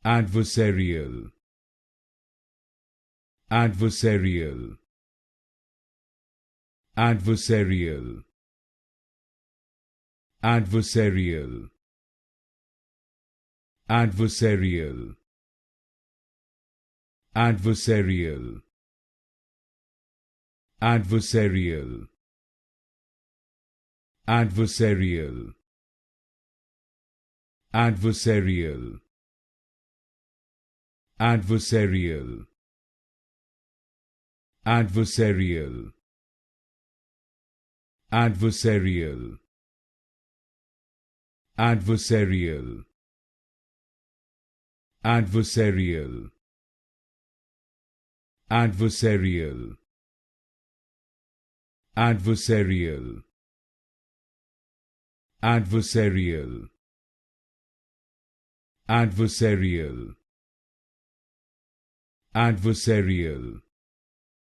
Adversarial. Adversarial. Adversarial. Adversarial. Adversarial. Adversarial. Adversarial. Adversarial. Adversarial. Adversarial. Adversarial. Adversarial. Adversarial. Adversarial. Adversarial. Adversarial. Adversarial. Adversarial. Adversarial.